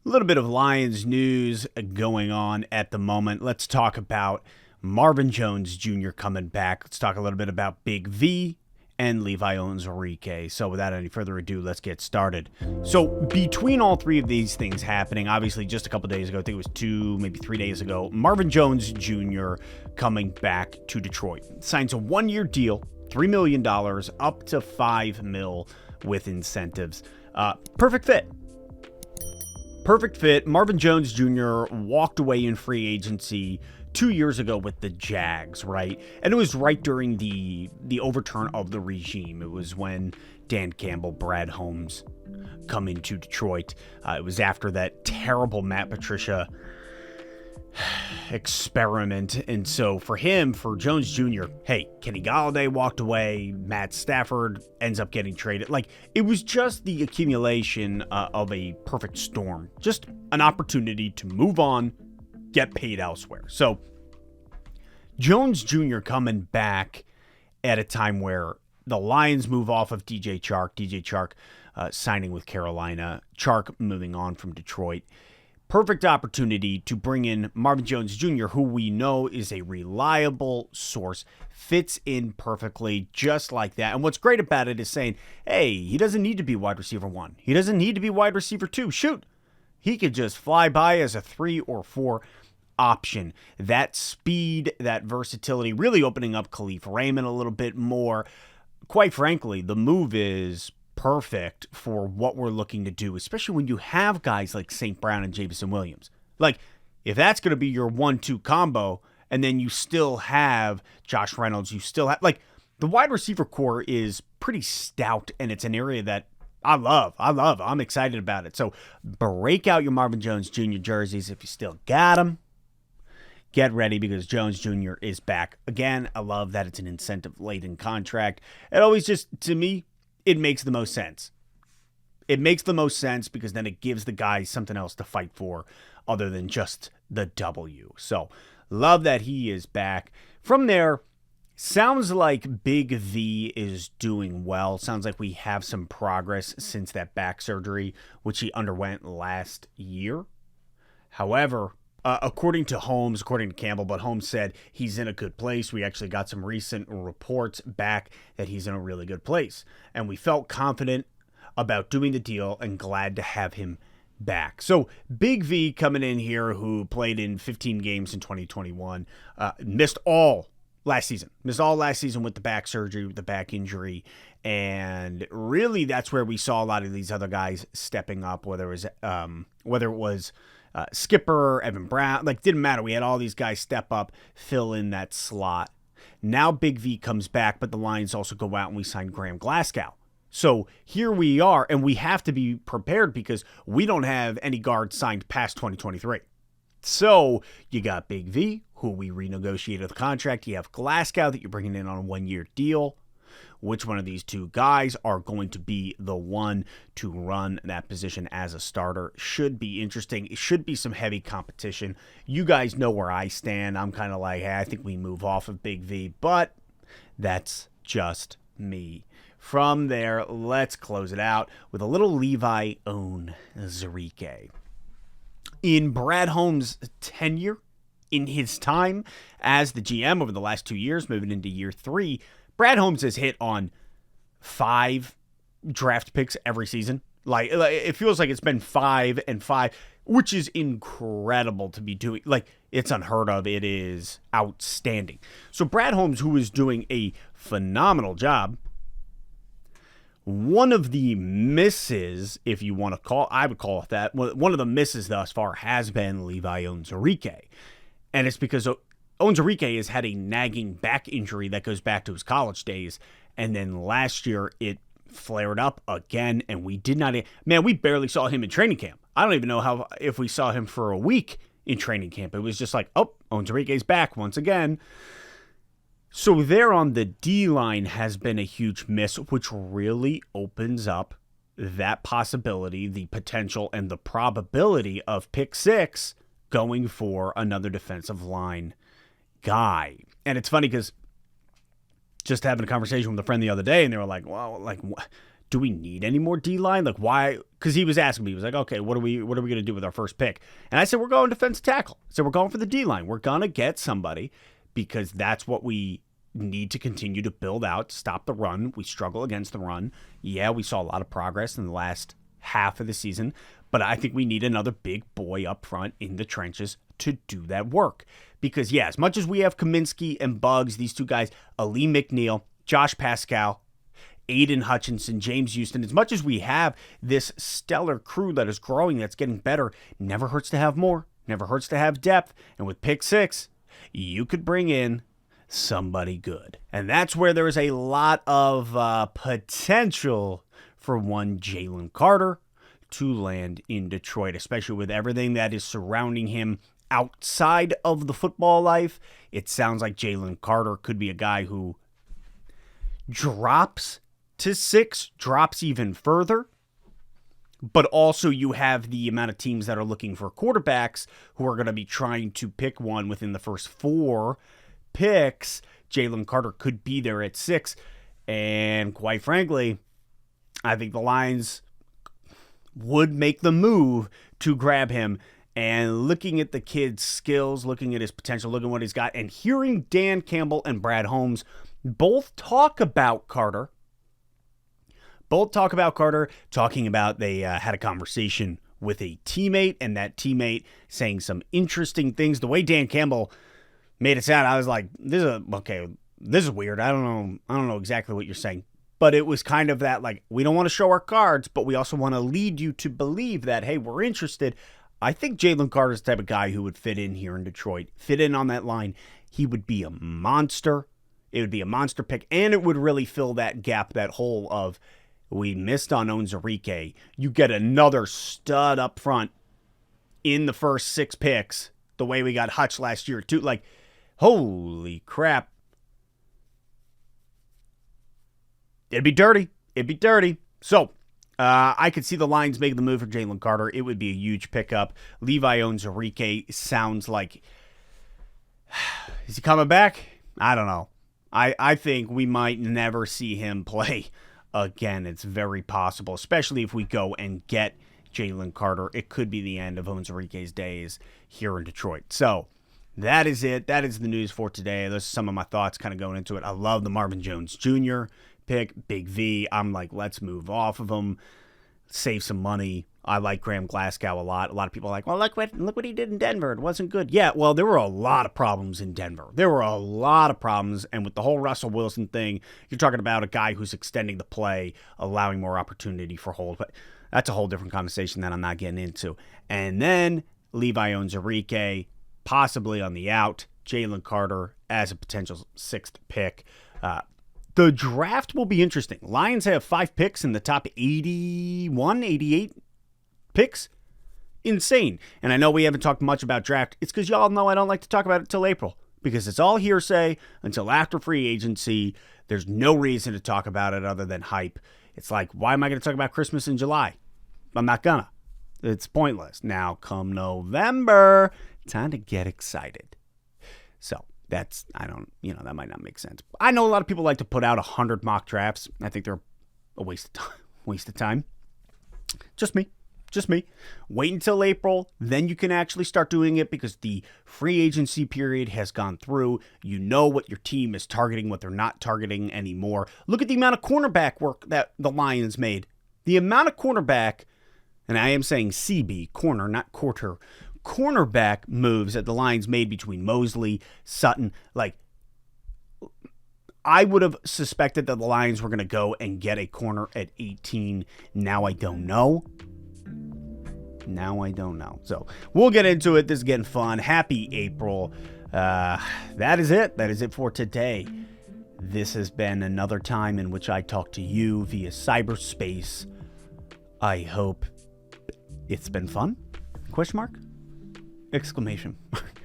A little bit of Lions news going on at the moment. Let's talk about Marvin Jones Jr. coming back. Let's talk a little bit about Big V and Levi Onwuzurike. So without any further ado, let's get started. So between all three of these things happening, obviously just a couple days ago, I think it was 2, maybe 3 days ago, Marvin Jones Jr. coming back to Detroit. Signs a 1-year deal, $3 million, up to $5 million with incentives. Perfect fit. Perfect fit. Marvin Jones Jr. walked away in free agency 2 years ago with the Jags, right? And it was right during the overturn of the regime. It was when Dan Campbell, Brad Holmes come into Detroit. It was after that terrible Matt Patricia experiment. And so for him, for Jones Jr., hey, Kenny Golladay walked away. Matt Stafford ends up getting traded. Like, it was just the accumulation of a perfect storm. Just an opportunity to move on, get paid elsewhere. So Jones Jr. coming back at a time where the Lions move off of DJ Chark signing with Carolina, Chark moving on from Detroit. Perfect opportunity to bring in Marvin Jones Jr., who we know is a reliable source, fits in perfectly just like that. And what's great about it is saying, hey, he doesn't need to be wide receiver 1. He doesn't need to be wide receiver 2. Shoot, he could just fly by as a 3 or 4 option. That speed, that versatility, really opening up Khalif Raymond a little bit more. Quite frankly, the move is perfect for what we're looking to do, especially when you have guys like St. Brown and Jameson Williams. Like, if that's going to be your 1-2 combo, and then you still have Josh Reynolds, you still have, like, the wide receiver core is pretty stout, and it's an area that I love. I'm excited about it. So break out your Marvin Jones Jr. jerseys if you still got them. Get ready because Jones Jr. is back. Again, I love that it's an incentive-laden contract. It always just, to me, it makes the most sense. It makes the most sense because then it gives the guys something else to fight for other than just the W. So, love that he is back. From there, sounds like Big V is doing well. Sounds like we have some progress since that back surgery, which he underwent last year. However, according to Holmes, according to Campbell, but Holmes said he's in a good place. We actually got some recent reports back that he's in a really good place. And we felt confident about doing the deal and glad to have him back. So Big V coming in here, who played in 15 games in 2021, missed all last season with the back surgery, with the back injury. And really that's where we saw a lot of these other guys stepping up, whether it was Skipper, Evan Brown, like, didn't matter. We had all these guys step up, fill in that slot. Now Big V comes back, but the Lions also go out and we sign Graham Glasgow. So here we are, and we have to be prepared because we don't have any guards signed past 2023. So you got Big V, who we renegotiated the contract. You have Glasgow that you're bringing in on a 1-year deal. Which one of these two guys are going to be the one to run that position as a starter? Should be interesting. It should be some heavy competition. You guys know where I stand. I'm kind of like, hey, I think we move off of Big V, but that's just me. From there, let's close it out with a little Levi Onwuzurike. In Brad Holmes' tenure, in his time as the GM over the last 2 years, moving into year 3, Brad Holmes has hit on 5 draft picks every season. Like, it feels like it's been 5 and 5, which is incredible to be doing. Like, it's unheard of. It is outstanding. So Brad Holmes, who is doing a phenomenal job, one of the misses, if you want to call, I would call it that, one of the misses thus far has been Levi Onwuzurike. And it's because Onwuzurike has had a nagging back injury that goes back to his college days. And then last year, it flared up again, and we barely saw him in training camp. I don't even know if we saw him for a week in training camp. It was just like, oh, Onwuzurike's back once again. So there on the D-line has been a huge miss, which really opens up that possibility, the potential, and the probability of pick 6 going for another defensive line guy. And it's funny because just having a conversation with a friend the other day, and they were like, well, like, do we need any more D-line? Like, why? Because he was asking me, he was like, okay, what are we going to do with our first pick? And I said, we're going defensive tackle. So we're going for the D-line. We're going to get somebody because that's what we need to continue to build out, stop the run. We struggle against the run. Yeah, we saw a lot of progress in the last half of the season, but I think we need another big boy up front in the trenches to do that work. Because, yeah, as much as we have Kaminsky and Buggs, these two guys, Ali McNeil, Josh Pascal, Aiden Hutchinson, James Houston, as much as we have this stellar crew that is growing, that's getting better, never hurts to have more, never hurts to have depth. And with pick 6, you could bring in somebody good. And that's where there is a lot of potential for one Jalen Carter to land in Detroit, especially with everything that is surrounding him outside of the football life. It sounds like Jalen Carter could be a guy who drops to 6, drops even further. But also you have the amount of teams that are looking for quarterbacks who are going to be trying to pick one within the first 4 picks. Jalen Carter could be there at 6. And quite frankly, I think the Lions would make the move to grab him. And looking at the kid's skills, looking at his potential, looking at what he's got, and hearing Dan Campbell and Brad Holmes both talk about Carter, talking about they had a conversation with a teammate, and that teammate saying some interesting things. The way Dan Campbell made it sound, I was like, this is weird. I don't know exactly what you're saying. But it was kind of that, like, we don't want to show our cards, but we also want to lead you to believe that, hey, we're interested. I think Jalen Carter's the type of guy who would fit in here in Detroit, fit in on that line. He would be a monster. It would be a monster pick, and it would really fill that gap, that hole of, we missed on Onwuzurike. You get another stud up front in the first 6 picks, the way we got Hutch last year, too. Like, holy crap. It'd be dirty. So, I could see the Lions making the move for Jalen Carter. It would be a huge pickup. Levi Onwuzurike sounds like... Is he coming back? I don't know. I think we might never see him play again. It's very possible, especially if we go and get Jalen Carter. It could be the end of Onwuzurike's days here in Detroit. So, that is it. That is the news for today. Those are some of my thoughts kind of going into it. I love the Marvin Jones Jr. pick, Big V. I'm like, let's move off of him, save some money. I like Graham Glasgow a lot. A lot of people are like, well, look what he did in Denver. It wasn't good. Yeah, well, there were a lot of problems in Denver. There were a lot of problems, and with the whole Russell Wilson thing, you're talking about a guy who's extending the play, allowing more opportunity for hold. But that's a whole different conversation that I'm not getting into. And then Levi Onwuzurike, possibly on the out. Jalen Carter as a potential 6th pick. The draft will be interesting. Lions have 5 picks in the top 81, 88 picks. Insane. And I know we haven't talked much about draft. It's because y'all know I don't like to talk about it till April, because it's all hearsay until after free agency. There's no reason to talk about it other than hype. It's like, why am I going to talk about Christmas in July? I'm not gonna. It's pointless. Now, come November, time to get excited. So, that might not make sense. I know a lot of people like to put out 100 mock drafts. I think they're a waste of time. Just me. Wait until April, then you can actually start doing it, because the free agency period has gone through. You know what your team is targeting, what they're not targeting anymore. Look at the amount of cornerback work that the Lions made. The amount of cornerback, and I am saying CB, corner, not quarter, cornerback moves that the Lions made between Mosley, Sutton. Like, I would have suspected that the Lions were going to go and get a corner at 18. Now I don't know. So we'll get into it. This is getting fun. Happy April. That is it. That is it for today. This has been another time in which I talk to you via cyberspace. I hope it's been fun. ? Exclamation mark.